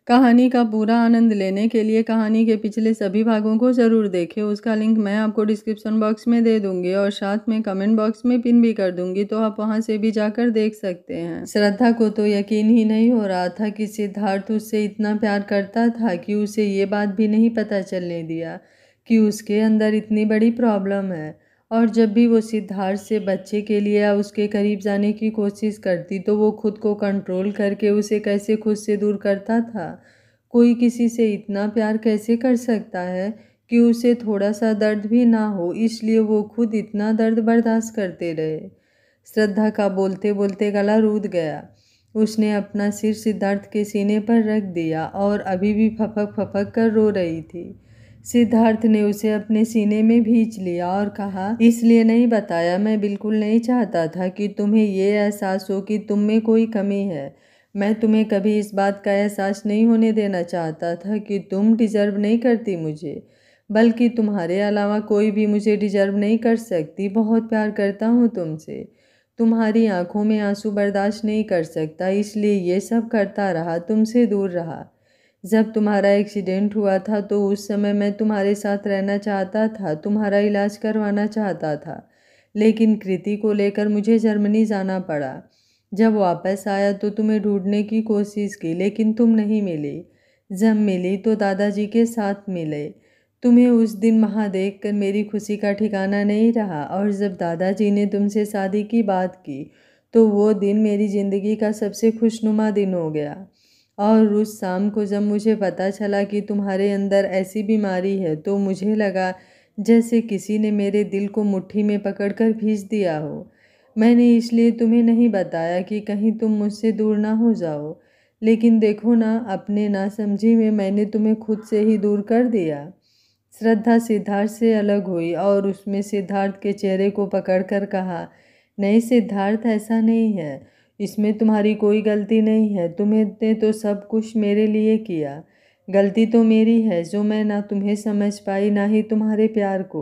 कहानी का पूरा आनंद लेने के लिए कहानी के पिछले सभी भागों को ज़रूर देखें। उसका लिंक मैं आपको डिस्क्रिप्शन बॉक्स में दे दूंगी और साथ में कमेंट बॉक्स में पिन भी कर दूंगी, तो आप वहां से भी जाकर देख सकते हैं। श्रद्धा को तो यकीन ही नहीं हो रहा था कि सिद्धार्थ उससे इतना प्यार करता था कि उसे ये बात भी नहीं पता चलने दिया कि उसके अंदर इतनी बड़ी प्रॉब्लम है। और जब भी वो सिद्धार्थ से बच्चे के लिए या उसके करीब जाने की कोशिश करती तो वो खुद को कंट्रोल करके उसे कैसे खुद से दूर करता था। कोई किसी से इतना प्यार कैसे कर सकता है कि उसे थोड़ा सा दर्द भी ना हो, इसलिए वो खुद इतना दर्द बर्दाश्त करते रहे। श्रद्धा का बोलते बोलते गला रूद गया। उसने अपना सिर सिद्धार्थ के सीने पर रख दिया और अभी भी फपक फपक कर रो रही थी। सिद्धार्थ ने उसे अपने सीने में भींच लिया और कहा, इसलिए नहीं बताया, मैं बिल्कुल नहीं चाहता था कि तुम्हें ये एहसास हो कि तुम में कोई कमी है। मैं तुम्हें कभी इस बात का एहसास नहीं होने देना चाहता था कि तुम डिजर्व नहीं करती मुझे, बल्कि तुम्हारे अलावा कोई भी मुझे डिजर्व नहीं कर सकती। बहुत प्यार करता हूँ तुमसे, तुम्हारी आंखों में आंसू बर्दाश्त नहीं कर सकता, इसलिए ये सब करता रहा, तुमसे दूर रहा। जब तुम्हारा एक्सीडेंट हुआ था तो उस समय मैं तुम्हारे साथ रहना चाहता था, तुम्हारा इलाज करवाना चाहता था, लेकिन कृति को लेकर मुझे जर्मनी जाना पड़ा। जब वापस आया तो तुम्हें ढूंढने की कोशिश की, लेकिन तुम नहीं मिली। जब मिली तो दादाजी के साथ मिले। तुम्हें उस दिन वहाँ देखकर मेरी खुशी का ठिकाना नहीं रहा, और जब दादाजी ने तुमसे शादी की बात की तो वो दिन मेरी ज़िंदगी का सबसे खुशनुमा दिन हो गया। और उस शाम को जब मुझे पता चला कि तुम्हारे अंदर ऐसी बीमारी है तो मुझे लगा जैसे किसी ने मेरे दिल को मुट्ठी में पकड़कर खींच दिया हो। मैंने इसलिए तुम्हें नहीं बताया कि कहीं तुम मुझसे दूर ना हो जाओ, लेकिन देखो ना, अपने नासमझी में मैंने तुम्हें खुद से ही दूर कर दिया। श्रद्धा सिद्धार्थ से अलग हुई और उसमें सिद्धार्थ के चेहरे को पकड़कर कहा, नहीं सिद्धार्थ, ऐसा नहीं है, इसमें तुम्हारी कोई गलती नहीं है। तुमने तो सब कुछ मेरे लिए किया। गलती तो मेरी है जो मैं ना तुम्हें समझ पाई ना ही तुम्हारे प्यार को।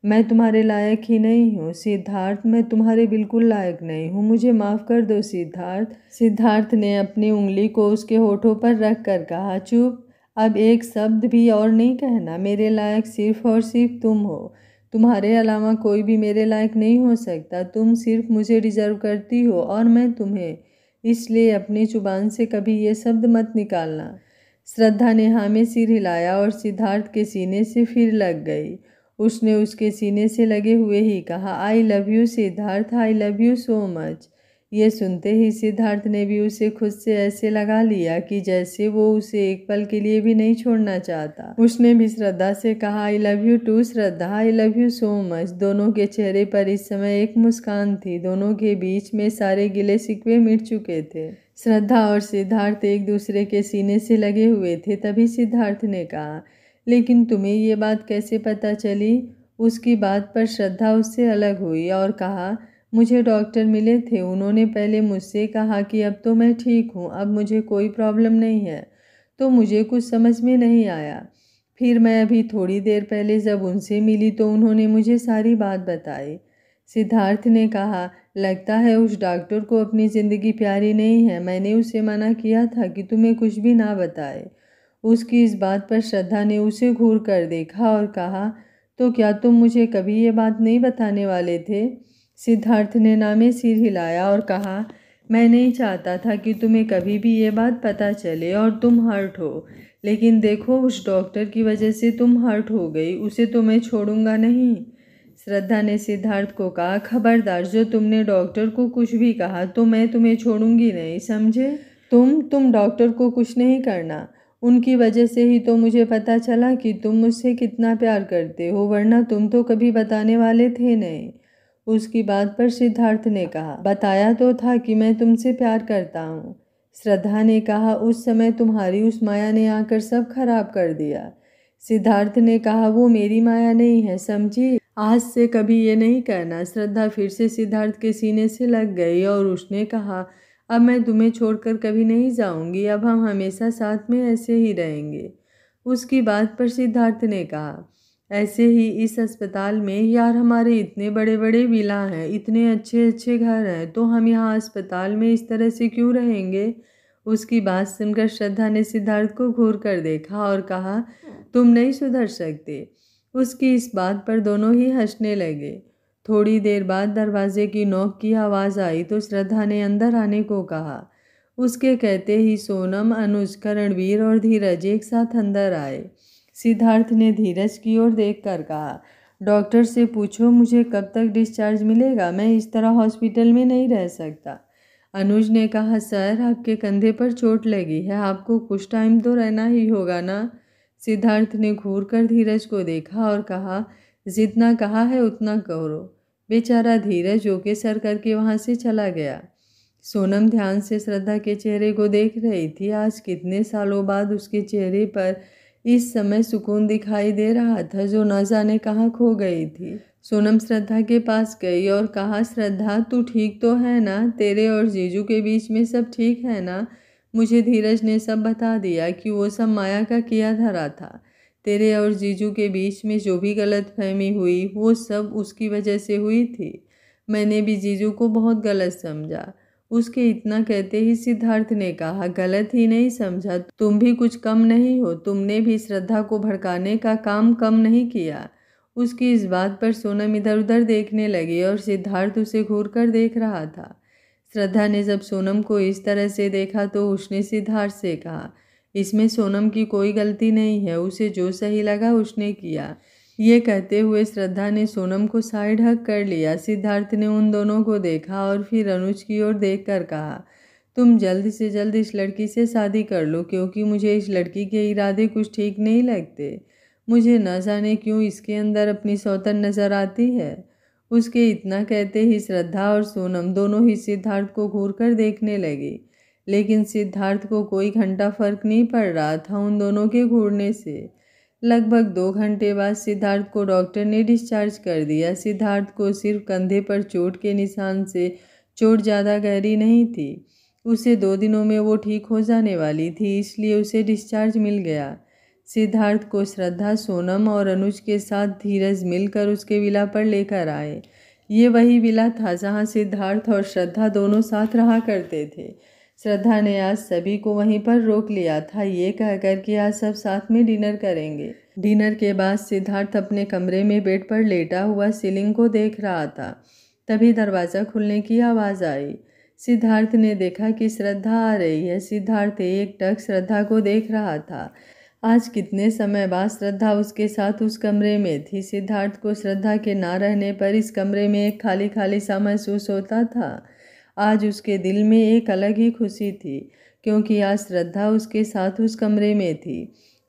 मैं तुम्हारे लायक ही नहीं हूँ सिद्धार्थ, मैं तुम्हारे बिल्कुल लायक नहीं हूँ, मुझे माफ़ कर दो सिद्धार्थ। सिद्धार्थ ने अपनी उंगली को उसके होठों पर रख कर कहा, चुप, अब एक शब्द भी और नहीं कहना। मेरे लायक सिर्फ और सिर्फ तुम हो, तुम्हारे अलावा कोई भी मेरे लायक नहीं हो सकता। तुम सिर्फ मुझे डिजर्व करती हो और मैं तुम्हें, इसलिए अपनी जुबान से कभी ये शब्द मत निकालना। श्रद्धा ने हाँ में सिर हिलाया और सिद्धार्थ के सीने से फिर लग गई। उसने उसके सीने से लगे हुए ही कहा, I love you Siddharth, I love you so much. ये सुनते ही सिद्धार्थ ने भी उसे खुद से ऐसे लगा लिया कि जैसे वो उसे एक पल के लिए भी नहीं छोड़ना चाहता। उसने भी श्रद्धा से कहा, I love you too Shraddha, I love you so much. दोनों के चेहरे पर इस समय एक मुस्कान थी, दोनों के बीच में सारे गिले शिकवे मिट चुके थे। श्रद्धा और सिद्धार्थ एक दूसरे के सीने से लगे हुए थे। तभी सिद्धार्थ ने कहा, लेकिन तुम्हें ये बात कैसे पता चली? उसकी बात पर श्रद्धा उससे अलग हुई और कहा, मुझे डॉक्टर मिले थे, उन्होंने पहले मुझसे कहा कि अब तो मैं ठीक हूँ, अब मुझे कोई प्रॉब्लम नहीं है, तो मुझे कुछ समझ में नहीं आया। फिर मैं अभी थोड़ी देर पहले जब उनसे मिली तो उन्होंने मुझे सारी बात बताई। सिद्धार्थ ने कहा, लगता है उस डॉक्टर को अपनी ज़िंदगी प्यारी नहीं है, मैंने उसे मना किया था कि तुम्हें कुछ भी ना बताए। उसकी इस बात पर श्रद्धा ने उसे घूर कर देखा और कहा, तो क्या तुम मुझे कभी ये बात नहीं बताने वाले थे? सिद्धार्थ ने ना में सिर हिलाया और कहा, मैं नहीं चाहता था कि तुम्हें कभी भी ये बात पता चले और तुम हर्ट हो, लेकिन देखो उस डॉक्टर की वजह से तुम हर्ट हो गई, उसे तो मैं छोड़ूंगा नहीं। श्रद्धा ने सिद्धार्थ को कहा, खबरदार, जो तुमने डॉक्टर को कुछ भी कहा तो मैं तुम्हें छोड़ूंगी नहीं, समझे? तुम डॉक्टर को कुछ नहीं करना, उनकी वजह से ही तो मुझे पता चला कि तुम मुझसे कितना प्यार करते हो, वरना तुम तो कभी बताने वाले थे नहीं। उसकी बात पर सिद्धार्थ ने कहा, बताया तो था कि मैं तुमसे प्यार करता हूँ। श्रद्धा ने कहा, उस समय तुम्हारी उस माया ने आकर सब खराब कर दिया। सिद्धार्थ ने कहा, वो मेरी माया नहीं है, समझी, आज से कभी ये नहीं कहना। श्रद्धा फिर से सिद्धार्थ के सीने से लग गई और उसने कहा, अब मैं तुम्हें छोड़कर कभी नहीं जाऊंगी, अब हम हमेशा साथ में ऐसे ही रहेंगे। उसकी बात पर सिद्धार्थ ने कहा, ऐसे ही इस अस्पताल में? यार, हमारे इतने बड़े बड़े विला हैं, इतने अच्छे अच्छे घर हैं, तो हम यहाँ अस्पताल में इस तरह से क्यों रहेंगे? उसकी बात सुनकर श्रद्धा ने सिद्धार्थ को घूर कर देखा और कहा, तुम नहीं सुधर सकते। उसकी इस बात पर दोनों ही हंसने लगे। थोड़ी देर बाद दरवाजे की नॉक की आवाज़ आई तो श्रद्धा ने अंदर आने को कहा। उसके कहते ही सोनम, अनुज, करणवीर और धीरज एक साथ अंदर आए। सिद्धार्थ ने धीरज की ओर देखकर कहा, डॉक्टर से पूछो मुझे कब तक डिस्चार्ज मिलेगा, मैं इस तरह हॉस्पिटल में नहीं रह सकता। अनुज ने कहा, सर आपके कंधे पर चोट लगी है, आपको कुछ टाइम तो रहना ही होगा ना। सिद्धार्थ ने घूर कर धीरज को देखा और कहा, जितना कहा है उतना करो। बेचारा धीरज ओके सर करके वहाँ से चला गया। सोनम ध्यान से श्रद्धा के चेहरे को देख रही थी। आज कितने सालों बाद उसके चेहरे पर इस समय सुकून दिखाई दे रहा था जो न जाने कहाँ खो गई थी। सोनम श्रद्धा के पास गई और कहा, श्रद्धा तू ठीक तो है ना? तेरे और जीजू के बीच में सब ठीक है ना? मुझे धीरज ने सब बता दिया कि वो सब माया का किया धरा था। तेरे और जीजू के बीच में जो भी गलतफहमी हुई वो सब उसकी वजह से हुई थी। मैंने भी जीजू को बहुत गलत समझा। उसके इतना कहते ही सिद्धार्थ ने कहा, गलत ही नहीं समझा, तुम भी कुछ कम नहीं हो, तुमने भी श्रद्धा को भड़काने का काम कम नहीं किया। उसकी इस बात पर सोनम इधर उधर देखने लगी और सिद्धार्थ उसे घूर कर देख रहा था। श्रद्धा ने जब सोनम को इस तरह से देखा तो उसने सिद्धार्थ से कहा, इसमें सोनम की कोई गलती नहीं है, उसे जो सही लगा उसने किया। ये कहते हुए श्रद्धा ने सोनम को साइड हक कर लिया। सिद्धार्थ ने उन दोनों को देखा और फिर अनुज की ओर देखकर कहा, तुम जल्द से जल्द इस लड़की से शादी कर लो क्योंकि मुझे इस लड़की के इरादे कुछ ठीक नहीं लगते। मुझे न जाने क्यों इसके अंदर अपनी सौतन नजर आती है। उसके इतना कहते ही श्रद्धा और सोनम दोनों ही सिद्धार्थ को घूर कर देखने लगी, लेकिन सिद्धार्थ को कोई घंटा फर्क नहीं पड़ रहा था उन दोनों के घूरने से। लगभग 2 घंटे बाद सिद्धार्थ को डॉक्टर ने डिस्चार्ज कर दिया। सिद्धार्थ को सिर्फ कंधे पर चोट के निशान से चोट ज़्यादा गहरी नहीं थी। उसे 2 दिनों में वो ठीक हो जाने वाली थी, इसलिए उसे डिस्चार्ज मिल गया। सिद्धार्थ को श्रद्धा, सोनम और अनुज के साथ धीरज मिलकर उसके विला पर लेकर आए। ये वही विला था जहाँ सिद्धार्थ और श्रद्धा दोनों साथ रहा करते थे। श्रद्धा ने आज सभी को वहीं पर रोक लिया था, ये कहकर कि आज सब साथ में डिनर करेंगे। डिनर के बाद सिद्धार्थ अपने कमरे में बेड पर लेटा हुआ सीलिंग को देख रहा था। तभी दरवाज़ा खुलने की आवाज़ आई। सिद्धार्थ ने देखा कि श्रद्धा आ रही है। सिद्धार्थ एकटक श्रद्धा को देख रहा था। आज कितने समय बाद श्रद्धा उसके साथ उस कमरे में थी। सिद्धार्थ को श्रद्धा के ना रहने पर इस कमरे में एक खाली खाली सा महसूस होता था। आज उसके दिल में एक अलग ही खुशी थी क्योंकि आज श्रद्धा उसके साथ उस कमरे में थी।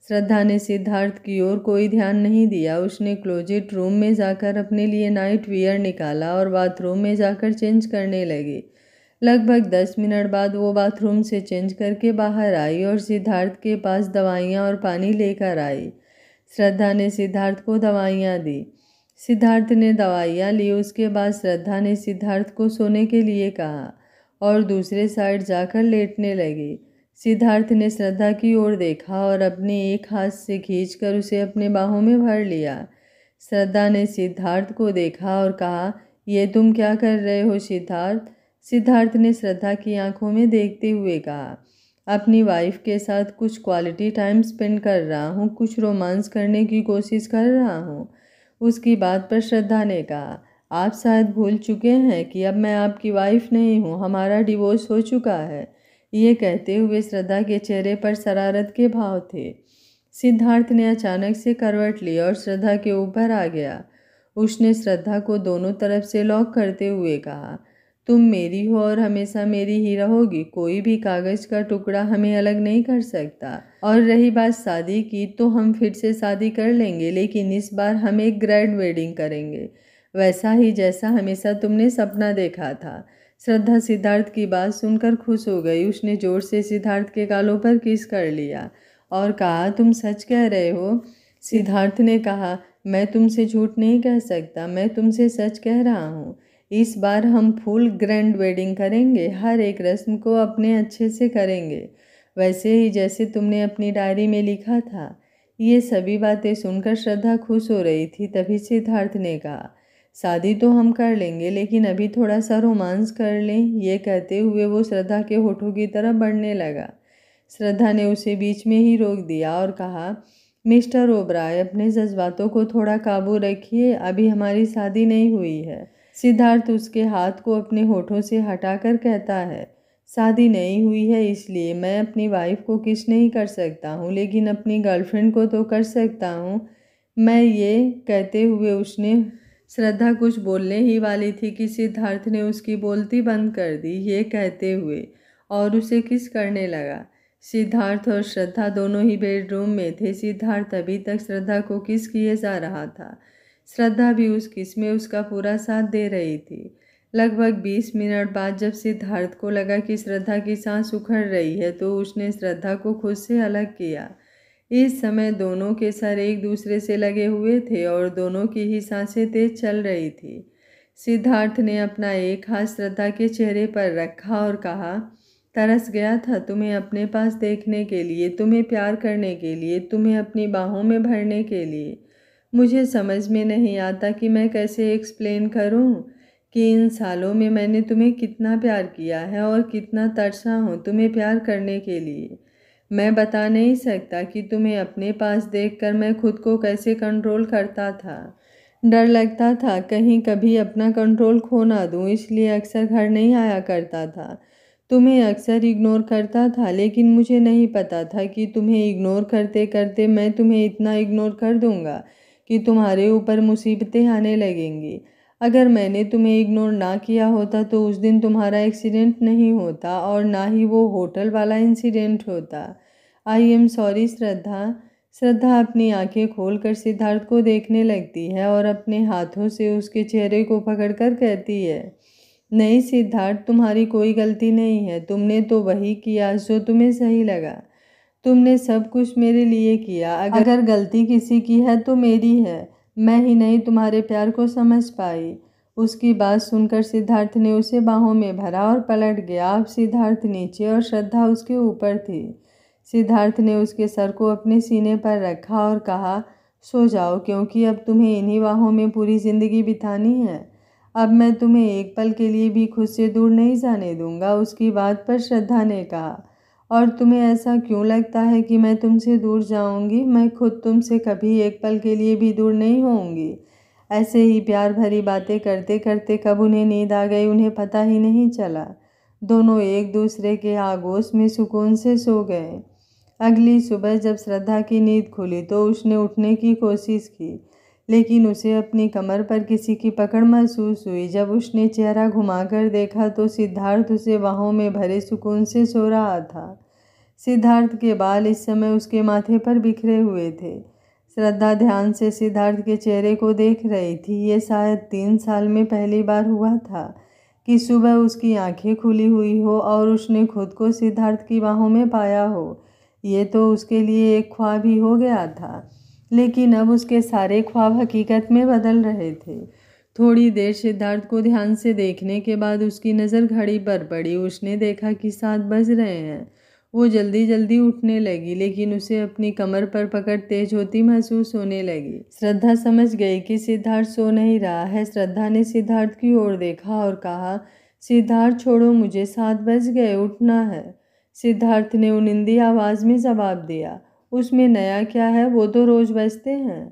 श्रद्धा ने सिद्धार्थ की ओर कोई ध्यान नहीं दिया। उसने क्लोजेट रूम में जाकर अपने लिए नाइट वियर निकाला और बाथरूम में जाकर चेंज करने लगी। लगभग 10 मिनट बाद वो बाथरूम से चेंज करके बाहर आई और सिद्धार्थ के पास दवाइयाँ और पानी लेकर आई। श्रद्धा ने सिद्धार्थ को दवाइयाँ दी। सिद्धार्थ ने दवाइयाँ ली। उसके बाद श्रद्धा ने सिद्धार्थ को सोने के लिए कहा और दूसरे साइड जाकर लेटने लगी। सिद्धार्थ ने श्रद्धा की ओर देखा और अपने एक हाथ से खींचकर उसे अपने बाहों में भर लिया। श्रद्धा ने सिद्धार्थ को देखा और कहा, ये तुम क्या कर रहे हो सिद्धार्थ? सिद्धार्थ ने श्रद्धा की आंखों में देखते हुए कहा, अपनी वाइफ के साथ कुछ क्वालिटी टाइम स्पेंड कर रहा हूँ, कुछ रोमांस करने की कोशिश कर रहा हूँ। उसकी बात पर श्रद्धा ने कहा, आप शायद भूल चुके हैं कि अब मैं आपकी वाइफ नहीं हूँ, हमारा डिवोर्स हो चुका है। ये कहते हुए श्रद्धा के चेहरे पर शरारत के भाव थे। सिद्धार्थ ने अचानक से करवट ली और श्रद्धा के ऊपर आ गया। उसने श्रद्धा को दोनों तरफ से लॉक करते हुए कहा, तुम मेरी हो और हमेशा मेरी ही रहोगी, कोई भी कागज का टुकड़ा हमें अलग नहीं कर सकता। और रही बात शादी की, तो हम फिर से शादी कर लेंगे, लेकिन इस बार हम एक ग्रैंड वेडिंग करेंगे, वैसा ही जैसा हमेशा तुमने सपना देखा था। श्रद्धा सिद्धार्थ की बात सुनकर खुश हो गई। उसने जोर से सिद्धार्थ के गालों पर किस कर लिया और कहा, तुम सच कह रहे हो? सिद्धार्थ ने कहा, मैं तुमसे झूठ नहीं कह सकता, मैं तुमसे सच कह रहा हूँ। इस बार हम फुल ग्रैंड वेडिंग करेंगे, हर एक रस्म को अपने अच्छे से करेंगे, वैसे ही जैसे तुमने अपनी डायरी में लिखा था। ये सभी बातें सुनकर श्रद्धा खुश हो रही थी। तभी सिद्धार्थ ने कहा, शादी तो हम कर लेंगे, लेकिन अभी थोड़ा सा रोमांस कर लें। ये कहते हुए वो श्रद्धा के होठों की तरफ बढ़ने लगा। श्रद्धा ने उसे बीच में ही रोक दिया और कहा, मिस्टर ओबराय, अपने जज्बातों को थोड़ा काबू रखिए, अभी हमारी शादी नहीं हुई है। सिद्धार्थ उसके हाथ को अपने होठों से हटाकर कहता है, शादी नहीं हुई है इसलिए मैं अपनी वाइफ को किस नहीं कर सकता हूँ, लेकिन अपनी गर्लफ्रेंड को तो कर सकता हूँ। मैं ये कहते हुए उसने श्रद्धा कुछ बोलने ही वाली थी कि सिद्धार्थ ने उसकी बोलती बंद कर दी, ये कहते हुए, और उसे किस करने लगा। सिद्धार्थ और श्रद्धा दोनों ही बेडरूम में थे। सिद्धार्थ अभी तक श्रद्धा को किस किए जा रहा था। श्रद्धा भी उस किस में उसका पूरा साथ दे रही थी। लगभग 20 मिनट बाद जब सिद्धार्थ को लगा कि श्रद्धा की सांस उखड़ रही है तो उसने श्रद्धा को खुद से अलग किया। इस समय दोनों के सर एक दूसरे से लगे हुए थे और दोनों की ही सांसें तेज चल रही थी। सिद्धार्थ ने अपना एक हाथ श्रद्धा के चेहरे पर रखा और कहा, तरस गया था तुम्हें अपने पास देखने के लिए, तुम्हें प्यार करने के लिए, तुम्हें अपनी बाहों में भरने के लिए। मुझे समझ में नहीं आता कि मैं कैसे एक्सप्लेन करूं कि इन सालों में मैंने तुम्हें कितना प्यार किया है और कितना तरसा हूं तुम्हें प्यार करने के लिए। मैं बता नहीं सकता कि तुम्हें अपने पास देखकर मैं खुद को कैसे कंट्रोल करता था। डर लगता था कहीं कभी अपना कंट्रोल खो ना दूं, इसलिए अक्सर घर नहीं आया करता था। तुम्हें अक्सर इग्नोर करता था, लेकिन मुझे नहीं पता था कि तुम्हें इग्नोर करते करते मैं तुम्हें इतना इग्नोर कर दूंगा कि तुम्हारे ऊपर मुसीबतें आने लगेंगी। अगर मैंने तुम्हें इग्नोर ना किया होता तो उस दिन तुम्हारा एक्सीडेंट नहीं होता और ना ही वो होटल वाला इंसिडेंट होता। आई एम सॉरी श्रद्धा। श्रद्धा अपनी आंखें खोलकर सिद्धार्थ को देखने लगती है और अपने हाथों से उसके चेहरे को पकड़कर कहती है, नहीं सिद्धार्थ, तुम्हारी कोई गलती नहीं है। तुमने तो वही किया जो तुम्हें सही लगा। तुमने सब कुछ मेरे लिए किया। अगर गलती किसी की है तो मेरी है। मैं ही नहीं तुम्हारे प्यार को समझ पाई। उसकी बात सुनकर सिद्धार्थ ने उसे बाहों में भरा और पलट गया। अब सिद्धार्थ नीचे और श्रद्धा उसके ऊपर थी। सिद्धार्थ ने उसके सर को अपने सीने पर रखा और कहा, सो जाओ, क्योंकि अब तुम्हें इन्हीं बाहों में पूरी जिंदगी बितानी है। अब मैं तुम्हें एक पल के लिए भी खुद से दूर नहीं जाने दूंगा। उसकी बात पर श्रद्धा ने कहा, और तुम्हें ऐसा क्यों लगता है कि मैं तुमसे दूर जाऊंगी? मैं खुद तुमसे कभी एक पल के लिए भी दूर नहीं होऊंगी। ऐसे ही प्यार भरी बातें करते करते कब उन्हें नींद आ गई उन्हें पता ही नहीं चला। दोनों एक दूसरे के आगोश में सुकून से सो गए। अगली सुबह जब श्रद्धा की नींद खुली तो उसने उठने की कोशिश की, लेकिन उसे अपनी कमर पर किसी की पकड़ महसूस हुई। जब उसने चेहरा घुमाकर देखा तो सिद्धार्थ उसे बाहों में भरे सुकून से सो रहा था। सिद्धार्थ के बाल इस समय उसके माथे पर बिखरे हुए थे। श्रद्धा ध्यान से सिद्धार्थ के चेहरे को देख रही थी। ये शायद 3 साल में पहली बार हुआ था कि सुबह उसकी आंखें खुली हुई हो और उसने खुद को सिद्धार्थ की बाहों में पाया हो। ये तो उसके लिए एक ख्वाब ही हो गया था, लेकिन अब उसके सारे ख्वाब हकीकत में बदल रहे थे। थोड़ी देर सिद्धार्थ को ध्यान से देखने के बाद उसकी नज़र घड़ी पर पड़ी। उसने देखा कि 7 बज रहे हैं। वो जल्दी जल्दी उठने लगी, लेकिन उसे अपनी कमर पर पकड़ तेज होती महसूस होने लगी। श्रद्धा समझ गई कि सिद्धार्थ सो नहीं रहा है। श्रद्धा ने सिद्धार्थ की ओर देखा और कहा, सिद्धार्थ छोड़ो मुझे, 7 बज गए, उठना है। सिद्धार्थ ने उनिंदी आवाज़ में जवाब दिया, उसमें नया क्या है, वो तो रोज बजते हैं।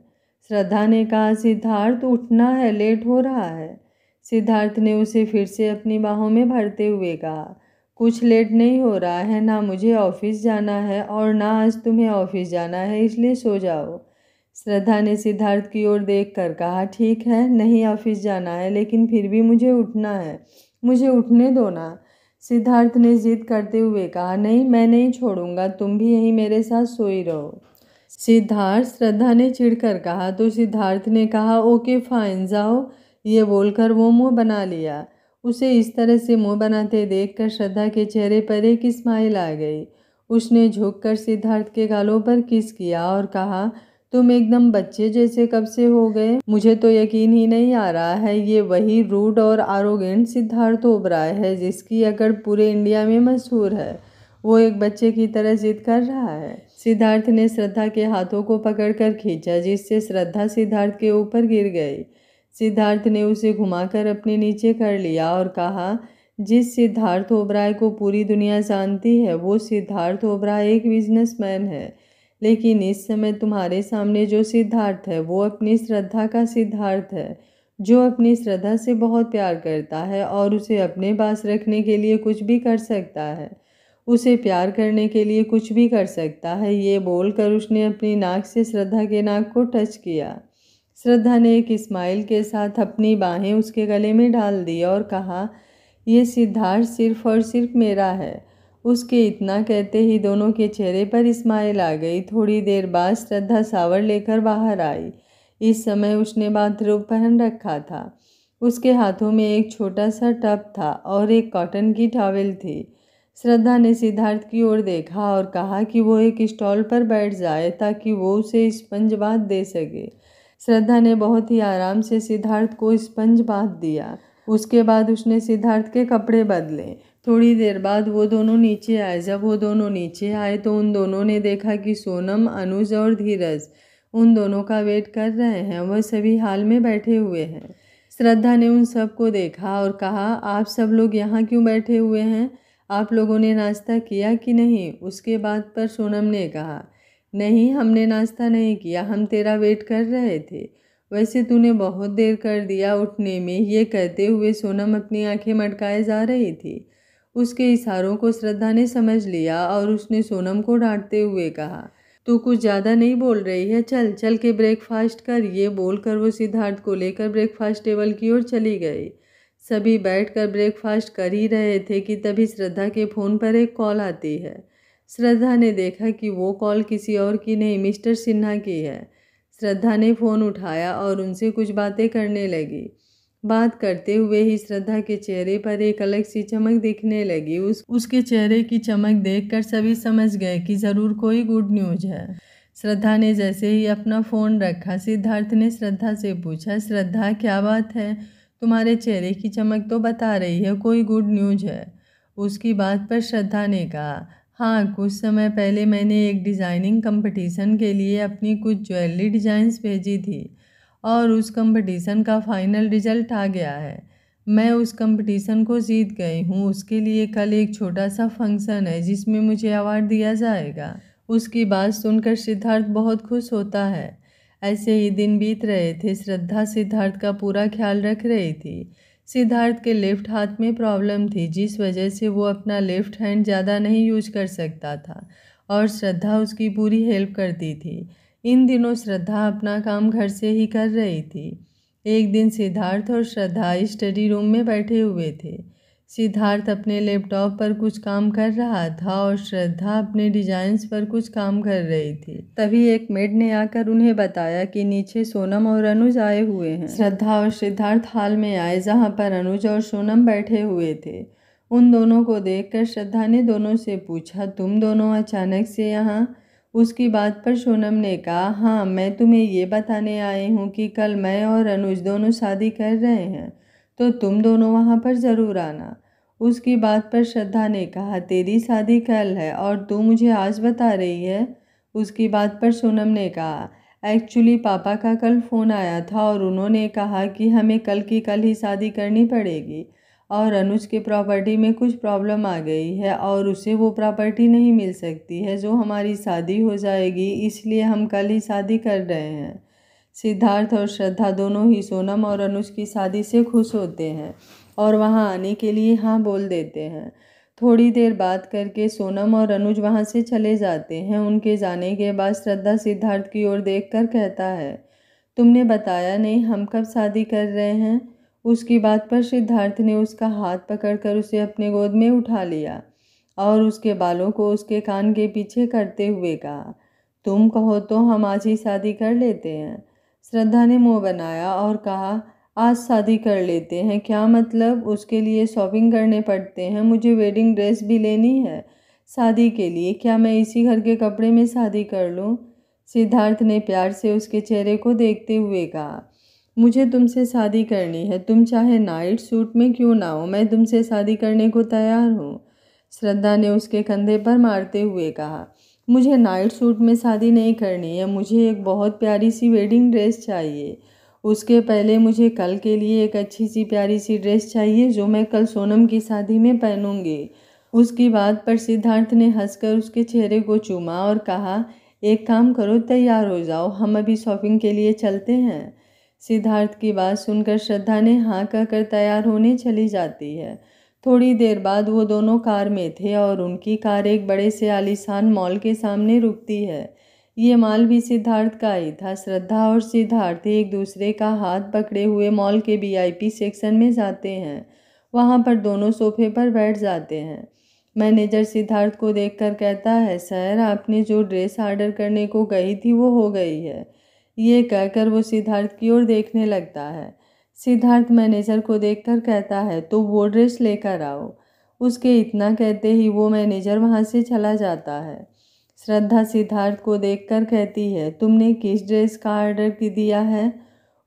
श्रद्धा ने कहा, सिद्धार्थ उठना है, लेट हो रहा है। सिद्धार्थ ने उसे फिर से अपनी बाहों में भरते हुए कहा, कुछ लेट नहीं हो रहा है, ना मुझे ऑफिस जाना है और ना आज तुम्हें ऑफिस जाना है, इसलिए सो जाओ। श्रद्धा ने सिद्धार्थ की ओर देखकर कहा, ठीक है, नहीं ऑफिस जाना है, लेकिन फिर भी मुझे उठना है, मुझे उठने दो ना। सिद्धार्थ ने जिद करते हुए कहा, नहीं, मैं नहीं छोड़ूंगा, तुम भी यहीं मेरे साथ सोई रहो। सिद्धार्थ, श्रद्धा ने चिढ़कर कहा तो सिद्धार्थ ने कहा, ओके फाइन, जाओ। ये बोलकर वो मुंह बना लिया। उसे इस तरह से मुंह बनाते देखकर श्रद्धा के चेहरे पर एक स्माइल आ गई। उसने झुककर सिद्धार्थ के गालों पर किस किया और कहा, तुम एकदम बच्चे जैसे कब से हो गए? मुझे तो यकीन ही नहीं आ रहा है ये वही रूड और आरोगेंट सिद्धार्थ ओबराय है जिसकी अकड़ पूरे इंडिया में मशहूर है। वो एक बच्चे की तरह जिद कर रहा है। सिद्धार्थ ने श्रद्धा के हाथों को पकड़कर खींचा, जिससे श्रद्धा सिद्धार्थ के ऊपर गिर गई। सिद्धार्थ ने उसे घुमाकर अपने नीचे कर लिया और कहा, जिस सिद्धार्थ ओबराय को पूरी दुनिया जानती है वो सिद्धार्थ ओबराय एक बिजनेसमैन है, लेकिन इस समय तुम्हारे सामने जो सिद्धार्थ है वो अपनी श्रद्धा का सिद्धार्थ है, जो अपनी श्रद्धा से बहुत प्यार करता है और उसे अपने पास रखने के लिए कुछ भी कर सकता है, उसे प्यार करने के लिए कुछ भी कर सकता है। ये बोलकर उसने अपनी नाक से श्रद्धा के नाक को टच किया। श्रद्धा ने एक स्माइल के साथ अपनी बाहें उसके गले में डाल दी और कहा, ये सिद्धार्थ सिर्फ और सिर्फ मेरा है। उसके इतना कहते ही दोनों के चेहरे पर स्माइल आ गई। थोड़ी देर बाद श्रद्धा शावर लेकर बाहर आई। इस समय उसने बाथरोब पहन रखा था। उसके हाथों में एक छोटा सा टब था और एक कॉटन की टॉवेल थी। श्रद्धा ने सिद्धार्थ की ओर देखा और कहा कि वो एक स्टॉल पर बैठ जाए ताकि वो उसे स्पंज बाथ दे सके। श्रद्धा ने बहुत ही आराम से सिद्धार्थ को स्पंज बाथ दिया। उसके बाद उसने सिद्धार्थ के कपड़े बदले। थोड़ी देर बाद वो दोनों नीचे आए। जब वो दोनों नीचे आए तो उन दोनों ने देखा कि सोनम, अनुज और धीरज उन दोनों का वेट कर रहे हैं। वह सभी हाल में बैठे हुए हैं। श्रद्धा ने उन सब को देखा और कहा, आप सब लोग यहाँ क्यों बैठे हुए हैं? आप लोगों ने नाश्ता किया कि नहीं? उसके बाद पर सोनम ने कहा, नहीं, हमने नाश्ता नहीं किया, हम तेरा वेट कर रहे थे। वैसे तूने बहुत देर कर दिया उठने में। ये कहते हुए सोनम अपनी आंखें मटकाए जा रही थी। उसके इशारों को श्रद्धा ने समझ लिया और उसने सोनम को डांटते हुए कहा, तू कुछ ज़्यादा नहीं बोल रही है, चल चल के ब्रेकफास्ट कर। ये बोलकर वो सिद्धार्थ को लेकर ब्रेकफास्ट टेबल की ओर चली गई। सभी बैठकर ब्रेकफास्ट कर ही रहे थे कि तभी श्रद्धा के फ़ोन पर एक कॉल आती है। श्रद्धा ने देखा कि वो कॉल किसी और की नहीं, मिस्टर सिन्हा की है। श्रद्धा ने फ़ोन उठाया और उनसे कुछ बातें करने लगी। बात करते हुए ही श्रद्धा के चेहरे पर एक अलग सी चमक दिखने लगी। उसके चेहरे की चमक देखकर सभी समझ गए कि ज़रूर कोई गुड न्यूज़ है। श्रद्धा ने जैसे ही अपना फ़ोन रखा, सिद्धार्थ ने श्रद्धा से पूछा, श्रद्धा क्या बात है? तुम्हारे चेहरे की चमक तो बता रही है कोई गुड न्यूज़ है। उसकी बात पर श्रद्धा ने कहा, हाँ, कुछ समय पहले मैंने एक डिज़ाइनिंग कंपटीशन के लिए अपनी कुछ ज्वेलरी डिज़ाइंस भेजी थी और उस कंपटीशन का फाइनल रिजल्ट आ गया है। मैं उस कंपटीशन को जीत गई हूँ। उसके लिए कल एक छोटा सा फंक्शन है जिसमें मुझे अवार्ड दिया जाएगा। उसकी बात सुनकर सिद्धार्थ बहुत खुश होता है। ऐसे ही दिन बीत रहे थे। श्रद्धा सिद्धार्थ का पूरा ख्याल रख रही थी। सिद्धार्थ के लेफ्ट हाथ में प्रॉब्लम थी जिस वजह से वो अपना लेफ्ट हैंड ज़्यादा नहीं यूज कर सकता था और श्रद्धा उसकी पूरी हेल्प करती थी। इन दिनों श्रद्धा अपना काम घर से ही कर रही थी। एक दिन सिद्धार्थ और श्रद्धा स्टडी रूम में बैठे हुए थे। सिद्धार्थ अपने लैपटॉप पर कुछ काम कर रहा था और श्रद्धा अपने डिजाइन्स पर कुछ काम कर रही थी। तभी एक मेड ने आकर उन्हें बताया कि नीचे सोनम और अनुज आए हुए हैं। श्रद्धा और सिद्धार्थ हाल में आए जहां पर अनुज और सोनम बैठे हुए थे। उन दोनों को देखकर श्रद्धा ने दोनों से पूछा, तुम दोनों अचानक से यहाँ? उसकी बात पर सोनम ने कहा, हाँ, मैं तुम्हें ये बताने आई हूँ कि कल मैं और अनुज दोनों शादी कर रहे हैं, तो तुम दोनों वहाँ पर ज़रूर आना। उसकी बात पर श्रद्धा ने कहा, तेरी शादी कल है और तू मुझे आज बता रही है? उसकी बात पर सोनम ने कहा, एक्चुअली पापा का कल फ़ोन आया था और उन्होंने कहा कि हमें कल की कल ही शादी करनी पड़ेगी और अनुज के प्रॉपर्टी में कुछ प्रॉब्लम आ गई है और उसे वो प्रॉपर्टी नहीं मिल सकती है जो हमारी शादी हो जाएगी, इसलिए हम कल ही शादी कर रहे हैं। सिद्धार्थ और श्रद्धा दोनों ही सोनम और अनुज की शादी से खुश होते हैं और वहां आने के लिए हाँ बोल देते हैं। थोड़ी देर बात करके सोनम और अनुज वहां से चले जाते हैं। उनके जाने के बाद श्रद्धा सिद्धार्थ की ओर देखकर कहता है, तुमने बताया नहीं हम कब शादी कर रहे हैं? उसकी बात पर सिद्धार्थ ने उसका हाथ पकड़कर उसे अपने गोद में उठा लिया और उसके बालों को उसके कान के पीछे करते हुए कहा, तुम कहो तो हम आज ही शादी कर लेते हैं। श्रद्धा ने मुंह बनाया और कहा, आज शादी कर लेते हैं? क्या मतलब? उसके लिए शॉपिंग करने पड़ते हैं, मुझे वेडिंग ड्रेस भी लेनी है शादी के लिए। क्या मैं इसी घर के कपड़े में शादी कर लूं? सिद्धार्थ ने प्यार से उसके चेहरे को देखते हुए कहा, मुझे तुमसे शादी करनी है, तुम चाहे नाइट सूट में क्यों ना हो, मैं तुमसे शादी करने को तैयार हूँ। श्रद्धा ने उसके कंधे पर मारते हुए कहा, मुझे नाइट सूट में शादी नहीं करनी है, मुझे एक बहुत प्यारी सी वेडिंग ड्रेस चाहिए। उसके पहले मुझे कल के लिए एक अच्छी सी प्यारी सी ड्रेस चाहिए जो मैं कल सोनम की शादी में पहनूंगी। उसकी बात पर सिद्धार्थ ने हंसकर उसके चेहरे को चूमा और कहा, एक काम करो, तैयार हो जाओ, हम अभी शॉपिंग के लिए चलते हैं। सिद्धार्थ की बात सुनकर श्रद्धा ने हाँ कहकर तैयार होने चली जाती है। थोड़ी देर बाद वो दोनों कार में थे और उनकी कार एक बड़े से आलीशान मॉल के सामने रुकती है। ये मॉल भी सिद्धार्थ का ही था। श्रद्धा और सिद्धार्थ एक दूसरे का हाथ पकड़े हुए मॉल के VIP सेक्शन में जाते हैं। वहाँ पर दोनों सोफे पर बैठ जाते हैं। मैनेजर सिद्धार्थ को देखकर कहता है, सर आपने जो ड्रेस ऑर्डर करने को कही थी वो हो गई है। ये कहकर वो सिद्धार्थ की ओर देखने लगता है। सिद्धार्थ मैनेजर को देखकर कहता है, तो वो ड्रेस लेकर आओ। उसके इतना कहते ही वो मैनेजर वहाँ से चला जाता है। श्रद्धा सिद्धार्थ को देखकर कहती है, तुमने किस ड्रेस का ऑर्डर दिया है?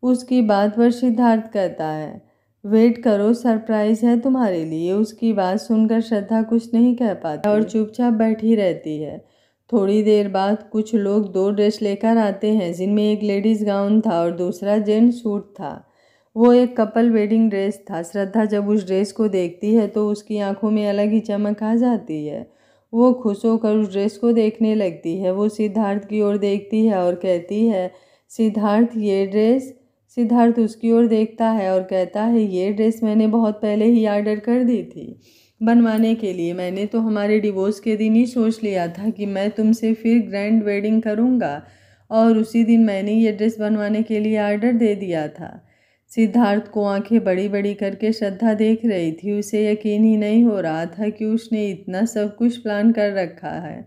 उसकी बात पर सिद्धार्थ कहता है, वेट करो, सरप्राइज है तुम्हारे लिए। उसकी बात सुनकर श्रद्धा कुछ नहीं कह पाती और चुपचाप बैठी रहती है। थोड़ी देर बाद कुछ लोग 2 ड्रेस लेकर आते हैं जिनमें एक लेडीज़ गाउन था और दूसरा जेंट्स सूट था। वो एक कपल वेडिंग ड्रेस था। श्रद्धा जब उस ड्रेस को देखती है तो उसकी आंखों में अलग ही चमक आ जाती है। वो खुश होकर उस ड्रेस को देखने लगती है। वो सिद्धार्थ की ओर देखती है और कहती है, सिद्धार्थ ये ड्रेस। सिद्धार्थ उसकी ओर देखता है और कहता है, ये ड्रेस मैंने बहुत पहले ही ऑर्डर कर दी थी बनवाने के लिए। मैंने तो हमारे डिवोर्स के दिन ही सोच लिया था कि मैं तुमसे फिर ग्रैंड वेडिंग करूँगा और उसी दिन मैंने ये ड्रेस बनवाने के लिए ऑर्डर दे दिया था। सिद्धार्थ को आंखें बड़ी बड़ी करके श्रद्धा देख रही थी। उसे यकीन ही नहीं हो रहा था कि उसने इतना सब कुछ प्लान कर रखा है।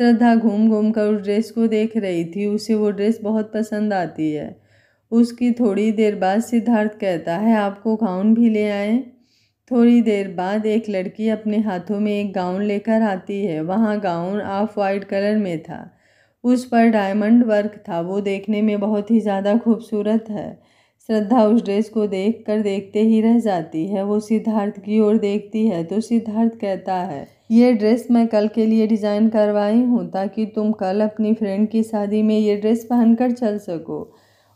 श्रद्धा घूम घूम कर उस ड्रेस को देख रही थी। उसे वो ड्रेस बहुत पसंद आती है। उसकी थोड़ी देर बाद सिद्धार्थ कहता है, आपको गाउन भी ले आए? थोड़ी देर बाद एक लड़की अपने हाथों में एक गाउन लेकर आती है। वहाँ गाउन ऑफ वाइट कलर में था। उस पर डायमंड वर्क था। वो देखने में बहुत ही ज़्यादा खूबसूरत है। श्रद्धा उस ड्रेस को देखकर देखते ही रह जाती है। वो सिद्धार्थ की ओर देखती है तो सिद्धार्थ कहता है, ये ड्रेस मैं कल के लिए डिज़ाइन करवाई हूँ ताकि तुम कल अपनी फ्रेंड की शादी में ये ड्रेस पहनकर चल सको।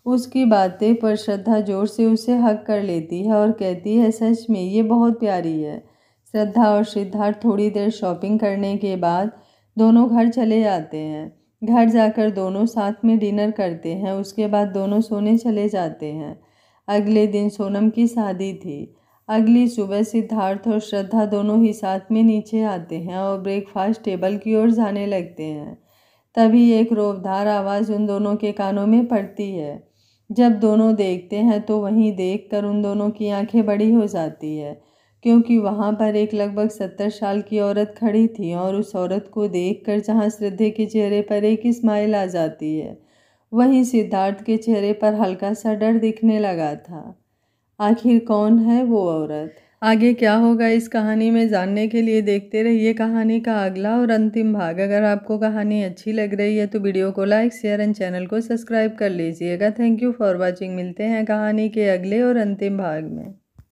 उसकी बातें पर श्रद्धा जोर से उसे हग कर लेती है और कहती है, सच में ये बहुत प्यारी है। श्रद्धा और सिद्धार्थ थोड़ी देर शॉपिंग करने के बाद दोनों घर चले जाते हैं। घर जाकर दोनों साथ में डिनर करते हैं। उसके बाद दोनों सोने चले जाते हैं। अगले दिन सोनम की शादी थी। अगली सुबह सिद्धार्थ और श्रद्धा दोनों ही साथ में नीचे आते हैं और ब्रेकफास्ट टेबल की ओर जाने लगते हैं। तभी एक रौबदार आवाज़ उन दोनों के कानों में पड़ती है। जब दोनों देखते हैं तो वहीं देखकर उन दोनों की आंखें बड़ी हो जाती है, क्योंकि वहाँ पर एक लगभग 70 साल की औरत खड़ी थी और उस औरत को देखकर जहाँ श्रद्धा के चेहरे पर एक स्माइल आ जाती है, वहीं सिद्धार्थ के चेहरे पर हल्का सा डर दिखने लगा था। आखिर कौन है वो औरत? आगे क्या होगा इस कहानी में जानने के लिए देखते रहिए कहानी का अगला और अंतिम भाग। अगर आपको कहानी अच्छी लग रही है तो वीडियो को लाइक, शेयर एंड चैनल को सब्सक्राइब कर लीजिएगा। Thank you for watching. मिलते हैं कहानी के अगले और अंतिम भाग में।